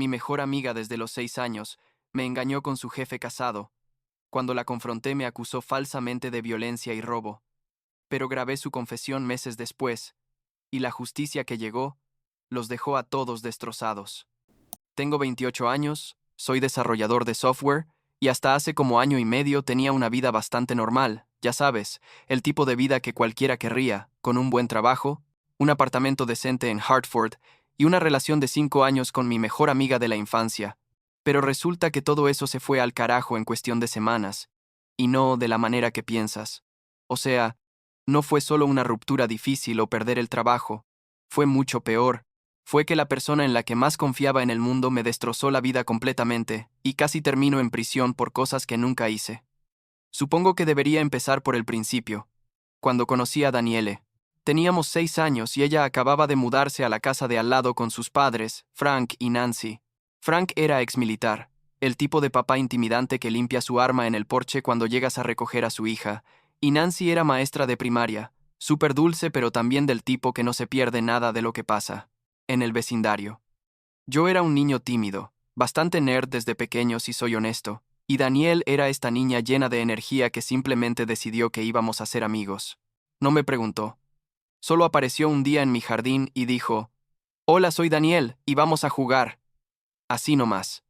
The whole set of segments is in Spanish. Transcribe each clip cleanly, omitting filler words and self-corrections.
mi mejor amiga desde los 6 años, me engañó con su jefe casado. Cuando la confronté me acusó falsamente de violencia y robo. Pero grabé su confesión meses después, y la justicia que llegó los dejó a todos destrozados. Tengo 28 años, soy desarrollador de software, y hasta hace como año y medio tenía una vida bastante normal, ya sabes, el tipo de vida que cualquiera querría, con un buen trabajo, un apartamento decente en Hartford y una relación de 5 años con mi mejor amiga de la infancia. Pero resulta que todo eso se fue al carajo en cuestión de semanas, y no de la manera que piensas. O sea, no fue solo una ruptura difícil o perder el trabajo, fue mucho peor. Fue que la persona en la que más confiaba en el mundo me destrozó la vida completamente, y casi termino en prisión por cosas que nunca hice. Supongo que debería empezar por el principio. Cuando conocí a Daniele. Teníamos 6 años y ella acababa de mudarse a la casa de al lado con sus padres, Frank y Nancy. Frank era exmilitar, el tipo de papá intimidante que limpia su arma en el porche cuando llegas a recoger a su hija, y Nancy era maestra de primaria, súper dulce pero también del tipo que no se pierde nada de lo que pasa en el vecindario. Yo era un niño tímido, bastante nerd desde pequeño si soy honesto, y Daniel era esta niña llena de energía que simplemente decidió que íbamos a ser amigos. No me preguntó. Solo apareció un día en mi jardín y dijo, «Hola, soy Daniel, y vamos a jugar». Así nomás.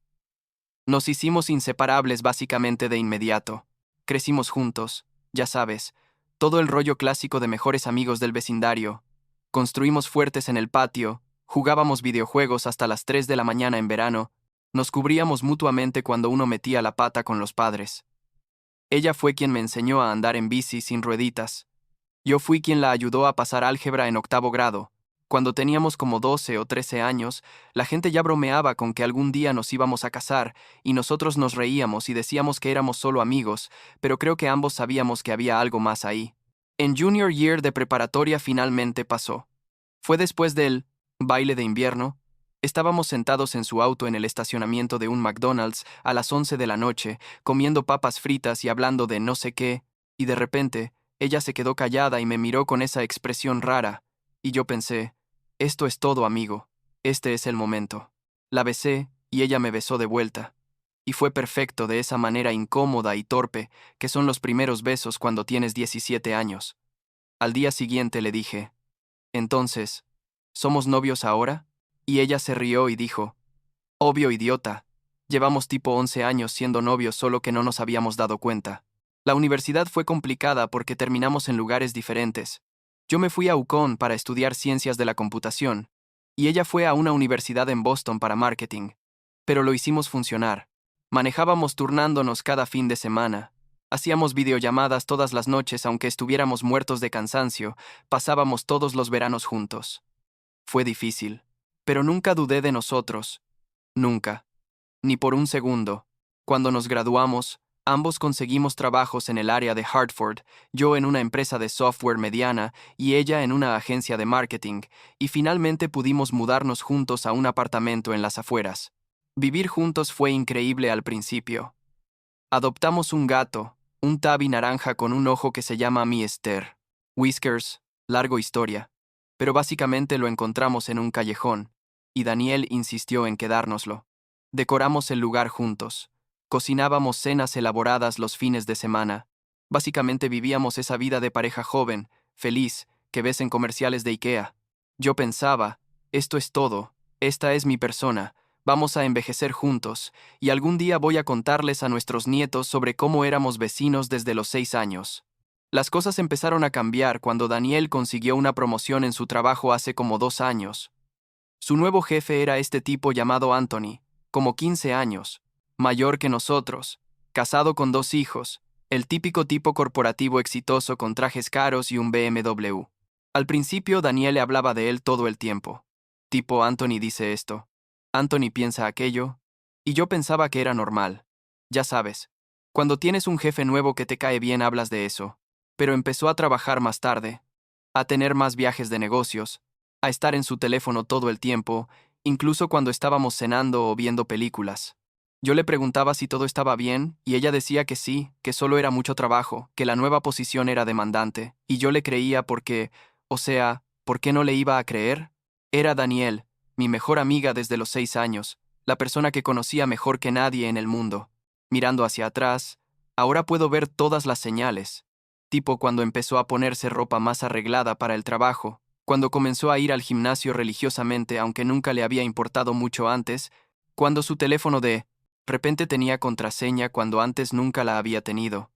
Nos hicimos inseparables básicamente de inmediato. Crecimos juntos, ya sabes, todo el rollo clásico de mejores amigos del vecindario. Construimos fuertes en el patio, jugábamos videojuegos hasta las 3 de la mañana en verano, nos cubríamos mutuamente cuando uno metía la pata con los padres. Ella fue quien me enseñó a andar en bici sin rueditas. Yo fui quien la ayudó a pasar álgebra en 8º grado. Cuando teníamos como 12 o 13 años, la gente ya bromeaba con que algún día nos íbamos a casar, y nosotros nos reíamos y decíamos que éramos solo amigos, pero creo que ambos sabíamos que había algo más ahí. En junior year de preparatoria finalmente pasó. Fue después del baile de invierno. Estábamos sentados en su auto en el estacionamiento de un McDonald's a las 11 de la noche, comiendo papas fritas y hablando de no sé qué, y de repente, ella se quedó callada y me miró con esa expresión rara, y yo pensé, esto es todo, amigo, este es el momento. La besé, y ella me besó de vuelta. Y fue perfecto de esa manera incómoda y torpe, que son los primeros besos cuando tienes 17 años. Al día siguiente le dije, entonces, ¿somos novios ahora? Y ella se rió y dijo, obvio, idiota. Llevamos tipo 11 años siendo novios solo que no nos habíamos dado cuenta. La universidad fue complicada porque terminamos en lugares diferentes. Yo me fui a UConn para estudiar ciencias de la computación, y ella fue a una universidad en Boston para marketing. Pero lo hicimos funcionar. Manejábamos turnándonos cada fin de semana. Hacíamos videollamadas todas las noches aunque estuviéramos muertos de cansancio, pasábamos todos los veranos juntos. Fue difícil, pero nunca dudé de nosotros. Nunca. Ni por un segundo. Cuando nos graduamos, ambos conseguimos trabajos en el área de Hartford, yo en una empresa de software mediana y ella en una agencia de marketing, y finalmente pudimos mudarnos juntos a un apartamento en las afueras. Vivir juntos fue increíble al principio. Adoptamos un gato, un tabby naranja con un ojo que se llama Mister Whiskers, largo historia. Pero básicamente lo encontramos en un callejón, y Daniel insistió en quedárnoslo. Decoramos el lugar juntos. Cocinábamos cenas elaboradas los fines de semana. Básicamente vivíamos esa vida de pareja joven, feliz, que ves en comerciales de IKEA. Yo pensaba, esto es todo, esta es mi persona, vamos a envejecer juntos, y algún día voy a contarles a nuestros nietos sobre cómo éramos vecinos desde los 6 años. Las cosas empezaron a cambiar cuando Daniel consiguió una promoción en su trabajo hace como 2 años. Su nuevo jefe era este tipo llamado Anthony, como 15 años, mayor que nosotros, casado con 2 hijos, el típico tipo corporativo exitoso con trajes caros y un BMW. Al principio Daniel le hablaba de él todo el tiempo. Tipo Anthony dice esto, Anthony piensa aquello, y yo pensaba que era normal. Ya sabes, cuando tienes un jefe nuevo que te cae bien hablas de eso. Pero empezó a trabajar más tarde, a tener más viajes de negocios, a estar en su teléfono todo el tiempo, incluso cuando estábamos cenando o viendo películas. Yo le preguntaba si todo estaba bien, y ella decía que sí, que solo era mucho trabajo, que la nueva posición era demandante, y yo le creía porque, o sea, ¿por qué no le iba a creer? Era Daniel, mi mejor amiga desde los 6 años, la persona que conocía mejor que nadie en el mundo. Mirando hacia atrás, ahora puedo ver todas las señales. Tipo cuando empezó a ponerse ropa más arreglada para el trabajo, cuando comenzó a ir al gimnasio religiosamente aunque nunca le había importado mucho antes, cuando su teléfono de repente tenía contraseña cuando antes nunca la había tenido.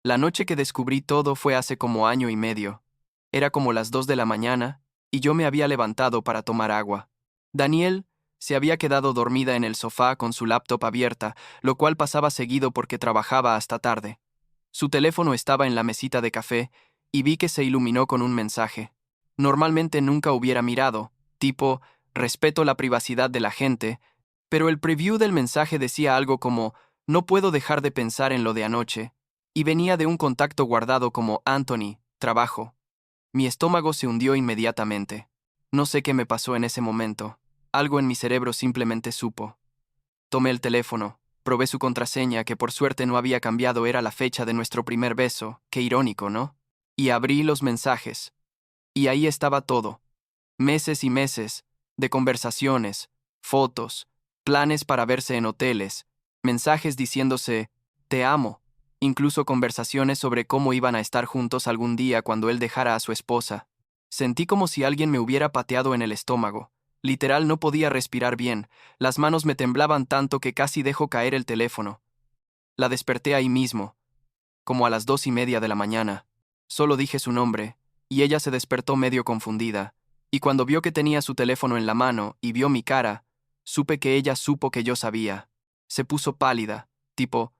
La noche que descubrí todo fue hace como año y medio. Era como las 2 de la mañana, y yo me había levantado para tomar agua. Danielle se había quedado dormida en el sofá con su laptop abierta, lo cual pasaba seguido porque trabajaba hasta tarde. Su teléfono estaba en la mesita de café, y vi que se iluminó con un mensaje. Normalmente nunca hubiera mirado, tipo, respeto la privacidad de la gente, pero el preview del mensaje decía algo como, no puedo dejar de pensar en lo de anoche, y venía de un contacto guardado como Anthony, trabajo. Mi estómago se hundió inmediatamente. No sé qué me pasó en ese momento. Algo en mi cerebro simplemente supo. Tomé el teléfono, probé su contraseña que por suerte no había cambiado, era la fecha de nuestro primer beso, qué irónico, ¿no? Y abrí los mensajes. Y ahí estaba todo. Meses y meses, de conversaciones, fotos, planes para verse en hoteles, mensajes diciéndose, te amo, incluso conversaciones sobre cómo iban a estar juntos algún día cuando él dejara a su esposa. Sentí como si alguien me hubiera pateado en el estómago. Literal no podía respirar bien, las manos me temblaban tanto que casi dejó caer el teléfono. La desperté ahí mismo, como a las 2:30 de la mañana. Solo dije su nombre, y ella se despertó medio confundida, y cuando vio que tenía su teléfono en la mano y vio mi cara, supe que ella supo que yo sabía. Se puso pálida, tipo,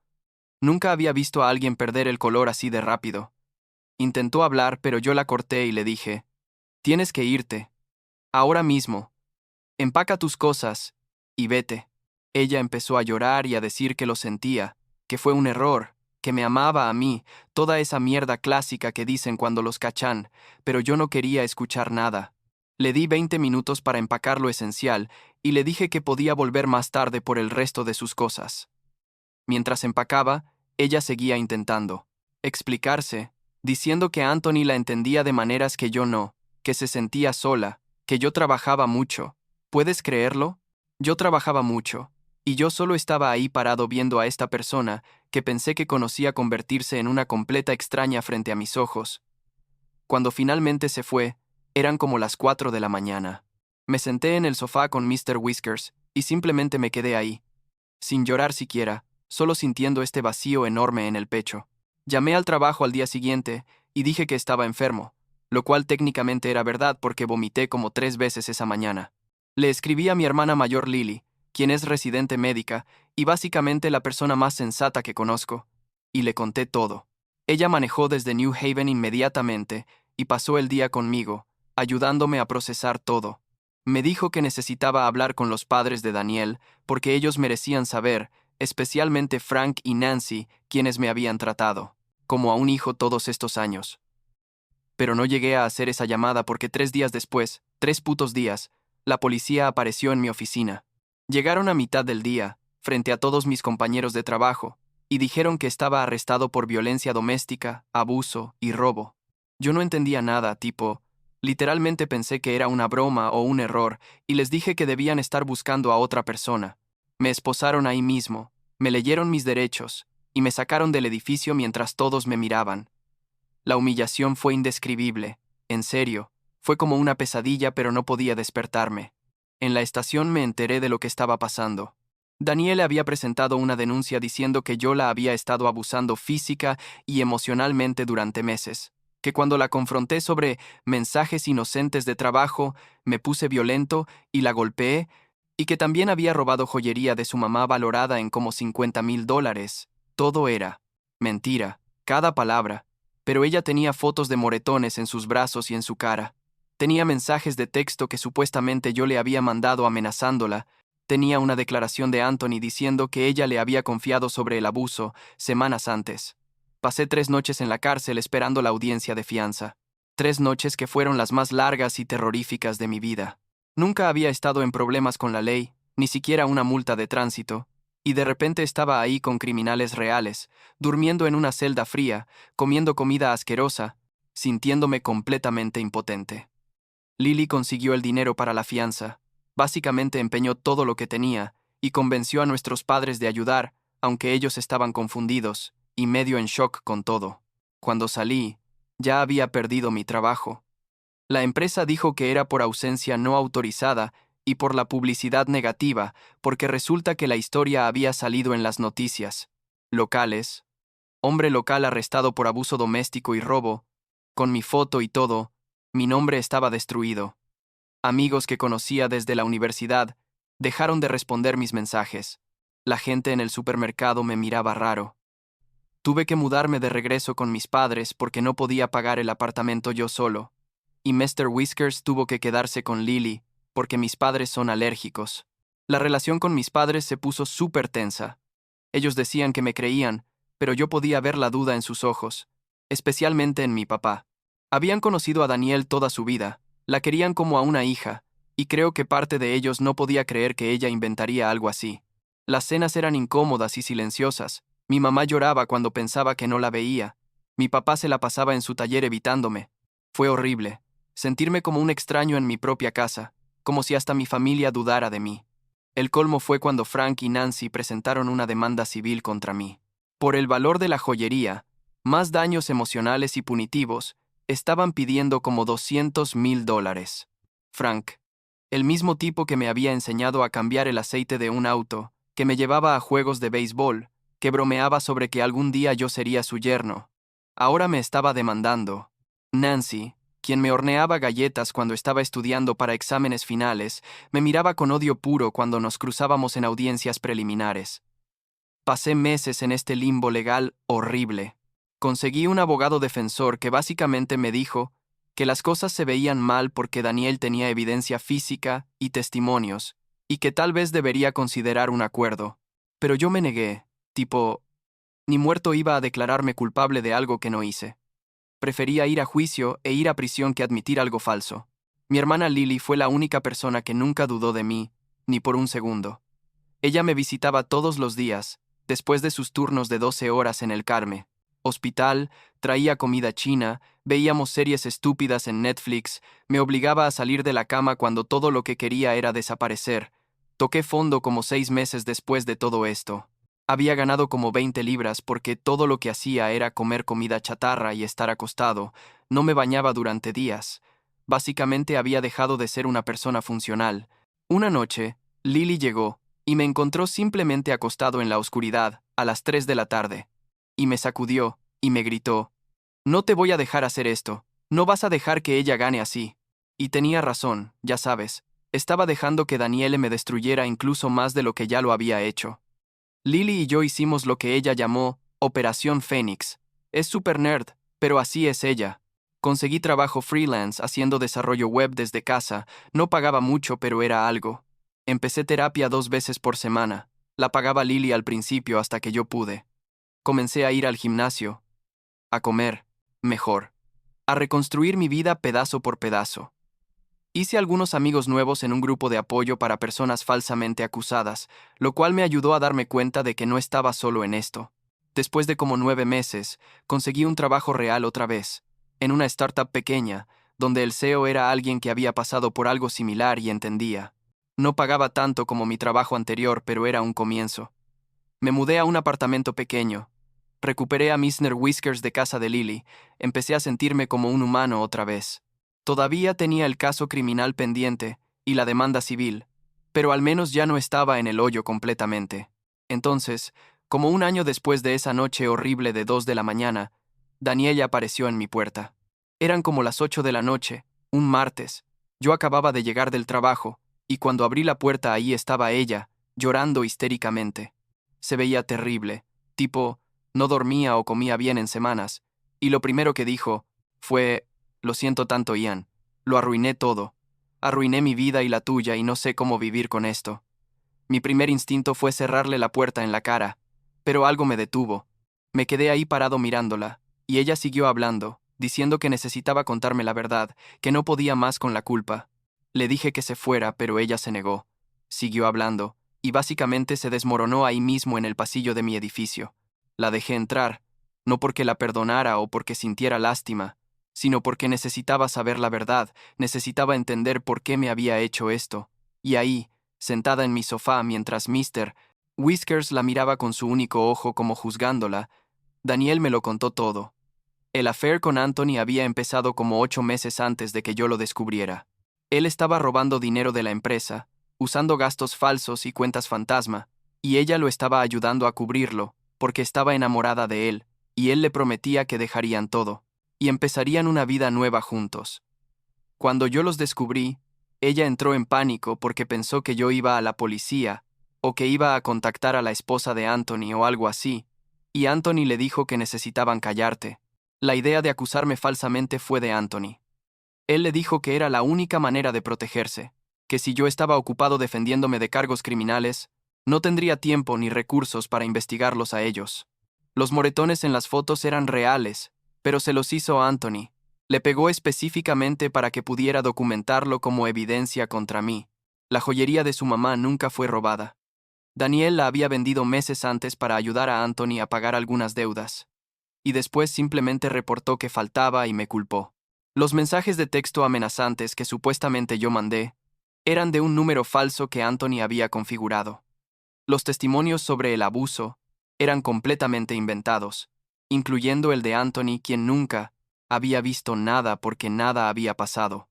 nunca había visto a alguien perder el color así de rápido. Intentó hablar, pero yo la corté y le dije, tienes que irte. Ahora mismo. Empaca tus cosas y vete. Ella empezó a llorar y a decir que lo sentía, que fue un error, que me amaba a mí, toda esa mierda clásica que dicen cuando los cachan, pero yo no quería escuchar nada. Le di 20 minutos para empacar lo esencial y le dije que podía volver más tarde por el resto de sus cosas. Mientras empacaba, ella seguía intentando explicarse, diciendo que Anthony la entendía de maneras que yo no, que se sentía sola, que yo trabajaba mucho. ¿Puedes creerlo? Yo trabajaba mucho, y yo solo estaba ahí parado viendo a esta persona que pensé que conocía convertirse en una completa extraña frente a mis ojos. Cuando finalmente se fue, eran como las 4 de la mañana. Me senté en el sofá con Mr. Whiskers y simplemente me quedé ahí, sin llorar siquiera, solo sintiendo este vacío enorme en el pecho. Llamé al trabajo al día siguiente y dije que estaba enfermo, lo cual técnicamente era verdad porque vomité como 3 veces esa mañana. Le escribí a mi hermana mayor Lily, quien es residente médica y básicamente la persona más sensata que conozco, y le conté todo. Ella manejó desde New Haven inmediatamente y pasó el día conmigo, ayudándome a procesar todo. Me dijo que necesitaba hablar con los padres de Danielle porque ellos merecían saber, especialmente Frank y Nancy, quienes me habían tratado como a un hijo todos estos años. Pero no llegué a hacer esa llamada porque 3 días después, 3 putos días, la policía apareció en mi oficina. Llegaron a mitad del día, frente a todos mis compañeros de trabajo, y dijeron que estaba arrestado por violencia doméstica, abuso y robo. Yo no entendía nada, tipo, literalmente pensé que era una broma o un error, y les dije que debían estar buscando a otra persona. Me esposaron ahí mismo, me leyeron mis derechos, y me sacaron del edificio mientras todos me miraban. La humillación fue indescribible, en serio, fue como una pesadilla pero no podía despertarme. En la estación me enteré de lo que estaba pasando. Danielle había presentado una denuncia diciendo que yo la había estado abusando física y emocionalmente durante meses, que cuando la confronté sobre mensajes inocentes de trabajo, me puse violento y la golpeé, y que también había robado joyería de su mamá valorada en como $50,000. Todo era mentira, cada palabra. Pero ella tenía fotos de moretones en sus brazos y en su cara. Tenía mensajes de texto que supuestamente yo le había mandado amenazándola. Tenía una declaración de Anthony diciendo que ella le había confiado sobre el abuso semanas antes. Pasé 3 noches en la cárcel esperando la audiencia de fianza. 3 noches que fueron las más largas y terroríficas de mi vida. Nunca había estado en problemas con la ley, ni siquiera una multa de tránsito, y de repente estaba ahí con criminales reales, durmiendo en una celda fría, comiendo comida asquerosa, sintiéndome completamente impotente. Lily consiguió el dinero para la fianza, básicamente empeñó todo lo que tenía, y convenció a nuestros padres de ayudar, aunque ellos estaban confundidos y medio en shock con todo. Cuando salí, ya había perdido mi trabajo. La empresa dijo que era por ausencia no autorizada y por la publicidad negativa, porque resulta que la historia había salido en las noticias locales. Hombre local arrestado por abuso doméstico y robo. Con mi foto y todo, mi nombre estaba destruido. Amigos que conocía desde la universidad dejaron de responder mis mensajes. La gente en el supermercado me miraba raro. Tuve que mudarme de regreso con mis padres porque no podía pagar el apartamento yo solo. Y Mr. Whiskers tuvo que quedarse con Lily porque mis padres son alérgicos. La relación con mis padres se puso súper tensa. Ellos decían que me creían, pero yo podía ver la duda en sus ojos, especialmente en mi papá. Habían conocido a Danielle toda su vida, la querían como a una hija, y creo que parte de ellos no podía creer que ella inventaría algo así. Las cenas eran incómodas y silenciosas. Mi mamá lloraba cuando pensaba que no la veía. Mi papá se la pasaba en su taller evitándome. Fue horrible. Sentirme como un extraño en mi propia casa, como si hasta mi familia dudara de mí. El colmo fue cuando Frank y Nancy presentaron una demanda civil contra mí. Por el valor de la joyería, más daños emocionales y punitivos, estaban pidiendo como $200,000. Frank, el mismo tipo que me había enseñado a cambiar el aceite de un auto, que me llevaba a juegos de béisbol, que bromeaba sobre que algún día yo sería su yerno, ahora me estaba demandando. Nancy, quien me horneaba galletas cuando estaba estudiando para exámenes finales, me miraba con odio puro cuando nos cruzábamos en audiencias preliminares. Pasé meses en este limbo legal horrible. Conseguí un abogado defensor que básicamente me dijo que las cosas se veían mal porque Danielle tenía evidencia física y testimonios, y que tal vez debería considerar un acuerdo. Pero yo me negué, tipo, ni muerto iba a declararme culpable de algo que no hice. Prefería ir a juicio e ir a prisión que admitir algo falso. Mi hermana Lily fue la única persona que nunca dudó de mí, ni por un segundo. Ella me visitaba todos los días, después de sus turnos de 12 horas en el Carme. Hospital, traía comida china, veíamos series estúpidas en Netflix, me obligaba a salir de la cama cuando todo lo que quería era desaparecer. Toqué fondo como 6 meses después de todo esto. Había ganado como 20 libras porque todo lo que hacía era comer comida chatarra y estar acostado. No me bañaba durante días. Básicamente había dejado de ser una persona funcional. Una noche, Lily llegó y me encontró simplemente acostado en la oscuridad, a las 3 de la tarde. Y me sacudió, y me gritó, «No te voy a dejar hacer esto, no vas a dejar que ella gane así». Y tenía razón, ya sabes, estaba dejando que Danielle me destruyera incluso más de lo que ya lo había hecho. Lily y yo hicimos lo que ella llamó Operación Fénix. Es super nerd, pero así es ella. Conseguí trabajo freelance haciendo desarrollo web desde casa, no pagaba mucho pero era algo. Empecé terapia 2 veces por semana. La pagaba Lily al principio hasta que yo pude. Comencé a ir al gimnasio, a comer, mejor, a reconstruir mi vida pedazo por pedazo. Hice algunos amigos nuevos en un grupo de apoyo para personas falsamente acusadas, lo cual me ayudó a darme cuenta de que no estaba solo en esto. Después de como 9 meses, conseguí un trabajo real otra vez, en una startup pequeña, donde el CEO era alguien que había pasado por algo similar y entendía. No pagaba tanto como mi trabajo anterior, pero era un comienzo. Me mudé a un apartamento pequeño. Recuperé a Mr. Whiskers de casa de Lily. Empecé a sentirme como un humano otra vez. Todavía tenía el caso criminal pendiente y la demanda civil, pero al menos ya no estaba en el hoyo completamente. Entonces, como un año después de esa noche horrible de 2 de la mañana, Danielle apareció en mi puerta. Eran como las 8 de la noche, un martes. Yo acababa de llegar del trabajo, y cuando abrí la puerta ahí estaba ella, llorando histéricamente. Se veía terrible, tipo, no dormía o comía bien en semanas, y lo primero que dijo fue, «Lo siento tanto, Ian. Lo arruiné todo. Arruiné mi vida y la tuya y no sé cómo vivir con esto». Mi primer instinto fue cerrarle la puerta en la cara, pero algo me detuvo. Me quedé ahí parado mirándola, y ella siguió hablando, diciendo que necesitaba contarme la verdad, que no podía más con la culpa. Le dije que se fuera, pero ella se negó. Siguió hablando, y básicamente se desmoronó ahí mismo en el pasillo de mi edificio. La dejé entrar, no porque la perdonara o porque sintiera lástima, sino porque necesitaba saber la verdad, necesitaba entender por qué me había hecho esto. Y ahí, sentada en mi sofá mientras Mr. Whiskers la miraba con su único ojo como juzgándola, Daniel me lo contó todo. El affair con Anthony había empezado como 8 meses antes de que yo lo descubriera. Él estaba robando dinero de la empresa, usando gastos falsos y cuentas fantasma, y ella lo estaba ayudando a cubrirlo, porque estaba enamorada de él, y él le prometía que dejarían todo, y empezarían una vida nueva juntos. Cuando yo los descubrí, ella entró en pánico porque pensó que yo iba a la policía, o que iba a contactar a la esposa de Anthony o algo así, y Anthony le dijo que necesitaban callarte. La idea de acusarme falsamente fue de Anthony. Él le dijo que era la única manera de protegerse, que si yo estaba ocupado defendiéndome de cargos criminales, no tendría tiempo ni recursos para investigarlos a ellos. Los moretones en las fotos eran reales, pero se los hizo Anthony. Le pegó específicamente para que pudiera documentarlo como evidencia contra mí. La joyería de su mamá nunca fue robada. Daniel la había vendido meses antes para ayudar a Anthony a pagar algunas deudas. Y después simplemente reportó que faltaba y me culpó. Los mensajes de texto amenazantes que supuestamente yo mandé eran de un número falso que Anthony había configurado. Los testimonios sobre el abuso eran completamente inventados, incluyendo el de Anthony, quien nunca había visto nada porque nada había pasado.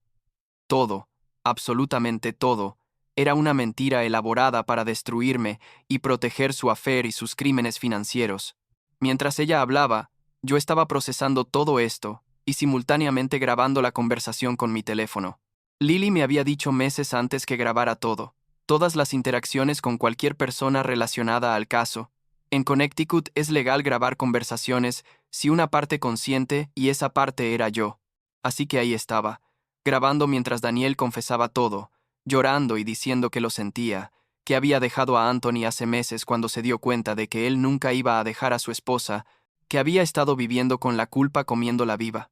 Todo, absolutamente todo, era una mentira elaborada para destruirme y proteger su affair y sus crímenes financieros. Mientras ella hablaba, yo estaba procesando todo esto y simultáneamente grabando la conversación con mi teléfono. Lily me había dicho meses antes que grabara todo, todas las interacciones con cualquier persona relacionada al caso. En Connecticut es legal grabar conversaciones si una parte consiente y esa parte era yo. Así que ahí estaba, grabando mientras Daniel confesaba todo, llorando y diciendo que lo sentía, que había dejado a Anthony hace meses cuando se dio cuenta de que él nunca iba a dejar a su esposa, que había estado viviendo con la culpa comiéndola viva.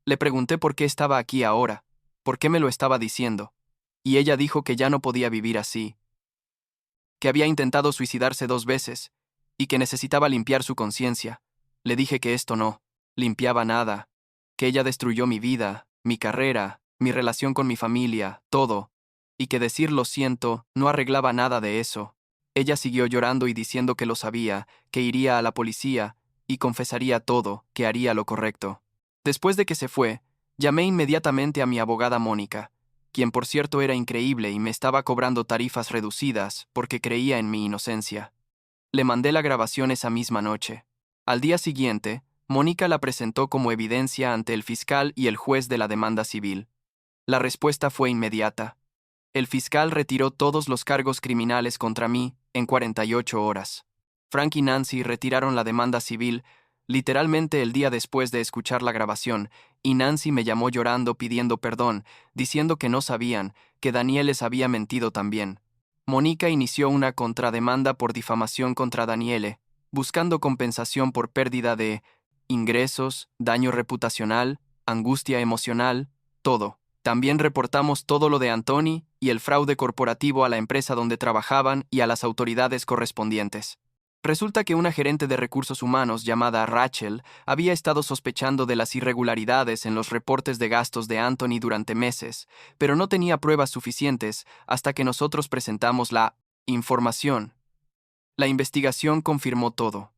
Le pregunté por qué estaba aquí ahora, por qué me lo estaba diciendo, y ella dijo que ya no podía vivir así, que había intentado suicidarse 2 veces, y que necesitaba limpiar su conciencia. Le dije que esto no limpiaba nada, que ella destruyó mi vida, mi carrera, mi relación con mi familia, todo, y que decir lo siento no arreglaba nada de eso. Ella siguió llorando y diciendo que lo sabía, que iría a la policía, y confesaría todo, que haría lo correcto. Después de que se fue, llamé inmediatamente a mi abogada Mónica, quien por cierto era increíble y me estaba cobrando tarifas reducidas porque creía en mi inocencia. Le mandé la grabación esa misma noche. Al día siguiente, Mónica la presentó como evidencia ante el fiscal y el juez de la demanda civil. La respuesta fue inmediata. El fiscal retiró todos los cargos criminales contra mí en 48 horas. Frank y Nancy retiraron la demanda civil literalmente el día después de escuchar la grabación, y Nancy me llamó llorando pidiendo perdón, diciendo que no sabían, que Daniel les había mentido también. Mónica inició una contrademanda por difamación contra Daniele, buscando compensación por pérdida de ingresos, daño reputacional, angustia emocional, todo. También reportamos todo lo de Anthony y el fraude corporativo a la empresa donde trabajaban y a las autoridades correspondientes. Resulta que una gerente de recursos humanos llamada Rachel había estado sospechando de las irregularidades en los reportes de gastos de Anthony durante meses, pero no tenía pruebas suficientes hasta que nosotros presentamos la información. La investigación confirmó todo.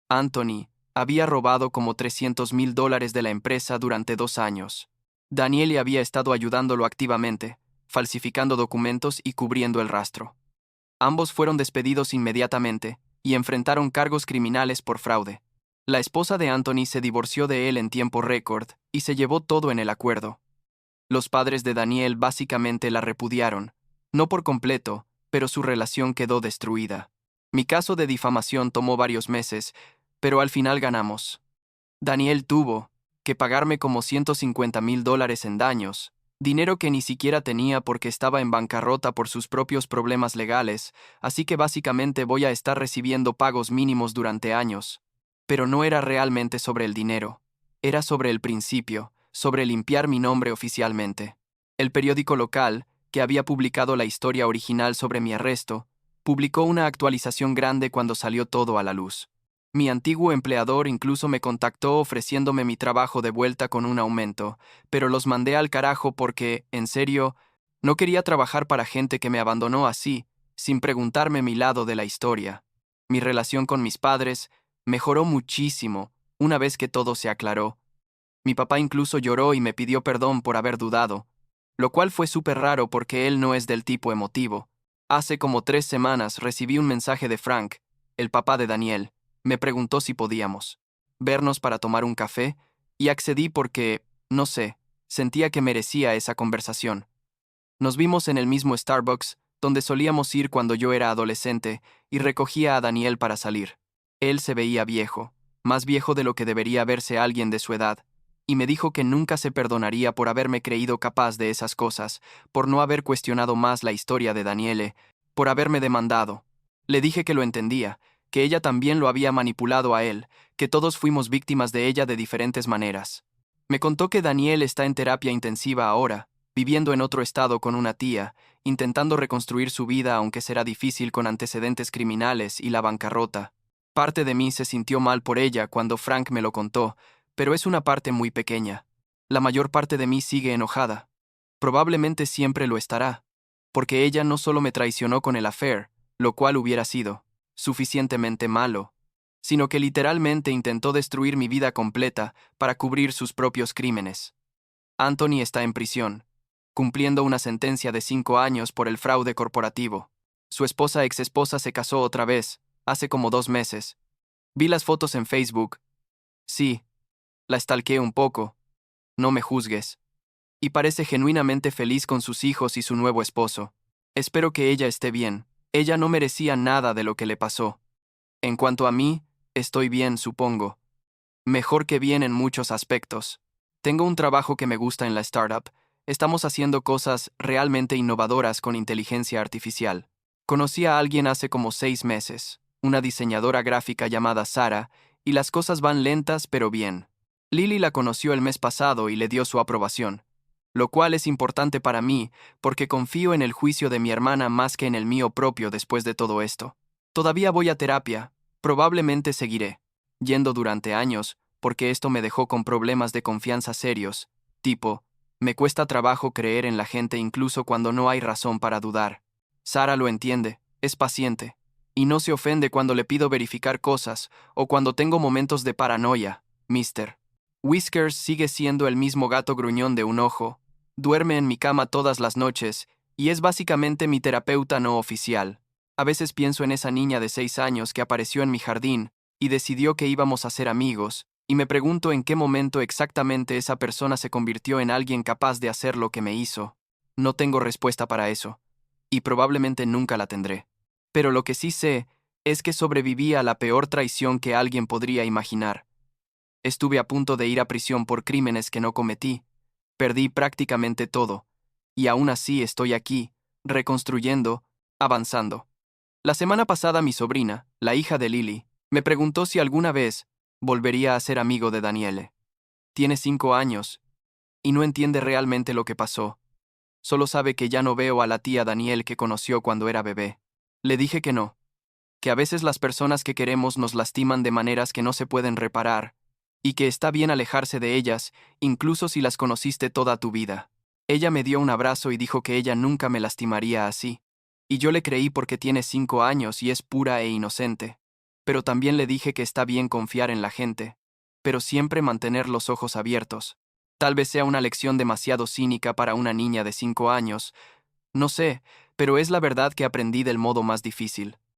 Anthony había robado como $300,000 de la empresa durante 2 años. Daniele había estado ayudándolo activamente, falsificando documentos y cubriendo el rastro. Ambos fueron despedidos inmediatamente y enfrentaron cargos criminales por fraude. La esposa de Anthony se divorció de él en tiempo récord y se llevó todo en el acuerdo. Los padres de Daniel básicamente la repudiaron, no por completo, pero su relación quedó destruida. Mi caso de difamación tomó varios meses, pero al final ganamos. Daniel tuvo que pagarme como $150,000 en daños, dinero que ni siquiera tenía porque estaba en bancarrota por sus propios problemas legales, así que básicamente voy a estar recibiendo pagos mínimos durante años. Pero no era realmente sobre el dinero, era sobre el principio, sobre limpiar mi nombre oficialmente. El periódico local, que había publicado la historia original sobre mi arresto, publicó una actualización grande cuando salió todo a la luz. Mi antiguo empleador incluso me contactó ofreciéndome mi trabajo de vuelta con un aumento, pero los mandé al carajo porque, en serio, No quería trabajar para gente que me abandonó así, sin preguntarme mi lado de la historia. Mi relación con mis padres mejoró muchísimo una vez que todo se aclaró. Mi papá incluso lloró y me pidió perdón por haber dudado, lo cual fue súper raro porque él no es del tipo emotivo. Hace como 3 semanas recibí un mensaje de Frank, el papá de Daniel. Me preguntó si podíamos vernos para tomar un café, y accedí porque, no sé, sentía que merecía esa conversación. Nos vimos en el mismo Starbucks, donde solíamos ir cuando yo era adolescente, y recogía a Daniel para salir. Él se veía viejo, más viejo de lo que debería verse alguien de su edad, y me dijo que nunca se perdonaría por haberme creído capaz de esas cosas, por no haber cuestionado más la historia de Daniele, por haberme demandado. Le dije que lo entendía, que ella también lo había manipulado a él, que todos fuimos víctimas de ella de diferentes maneras. Me contó que Daniel está en terapia intensiva ahora, viviendo en otro estado con una tía, intentando reconstruir su vida aunque será difícil con antecedentes criminales y la bancarrota. Parte de mí se sintió mal por ella cuando Frank me lo contó, pero es una parte muy pequeña. La mayor parte de mí sigue enojada. Probablemente siempre lo estará, porque ella no solo me traicionó con el affair, lo cual hubiera sido suficientemente malo, sino que literalmente intentó destruir mi vida completa para cubrir sus propios crímenes. Anthony está en prisión, cumpliendo una sentencia de 5 años por el fraude corporativo. Su ex esposa se casó otra vez, hace como 2 meses. Vi las fotos en Facebook. Sí, la stalkeé un poco. No me juzgues. Y parece genuinamente feliz con sus hijos y su nuevo esposo. Espero que ella esté bien. Ella no merecía nada de lo que le pasó. En cuanto a mí, estoy bien, supongo. Mejor que bien en muchos aspectos. Tengo un trabajo que me gusta en la startup. Estamos haciendo cosas realmente innovadoras con inteligencia artificial. Conocí a alguien hace como 6 meses, una diseñadora gráfica llamada Sara, y las cosas van lentas pero bien. Lily la conoció el mes pasado y le dio su aprobación, lo cual es importante para mí porque confío en el juicio de mi hermana más que en el mío propio después de todo esto. Todavía voy a terapia, probablemente seguiré yendo durante años, porque esto me dejó con problemas de confianza serios, tipo, me cuesta trabajo creer en la gente incluso cuando no hay razón para dudar. Sara lo entiende, es paciente, y no se ofende cuando le pido verificar cosas o cuando tengo momentos de paranoia, Mister. Whiskers sigue siendo el mismo gato gruñón de un ojo, duerme en mi cama todas las noches y es básicamente mi terapeuta no oficial. A veces pienso en esa niña de 6 años que apareció en mi jardín y decidió que íbamos a ser amigos, y me pregunto en qué momento exactamente esa persona se convirtió en alguien capaz de hacer lo que me hizo. No tengo respuesta para eso, y probablemente nunca la tendré. Pero lo que sí sé es que sobreviví a la peor traición que alguien podría imaginar. Estuve a punto de ir a prisión por crímenes que no cometí. Perdí prácticamente todo, y aún así estoy aquí, reconstruyendo, avanzando. La semana pasada mi sobrina, la hija de Lily, me preguntó si alguna vez volvería a ser amigo de Daniele. Tiene 5 años, y no entiende realmente lo que pasó. Solo sabe que ya no veo a la tía Daniel que conoció cuando era bebé. Le dije que no, que a veces las personas que queremos nos lastiman de maneras que no se pueden reparar, y que está bien alejarse de ellas, incluso si las conociste toda tu vida. Ella me dio un abrazo y dijo que ella nunca me lastimaría así. Y yo le creí porque tiene 5 años y es pura e inocente. Pero también le dije que está bien confiar en la gente, pero siempre mantener los ojos abiertos. Tal vez sea una lección demasiado cínica para una niña de 5 años, no sé, pero es la verdad que aprendí del modo más difícil.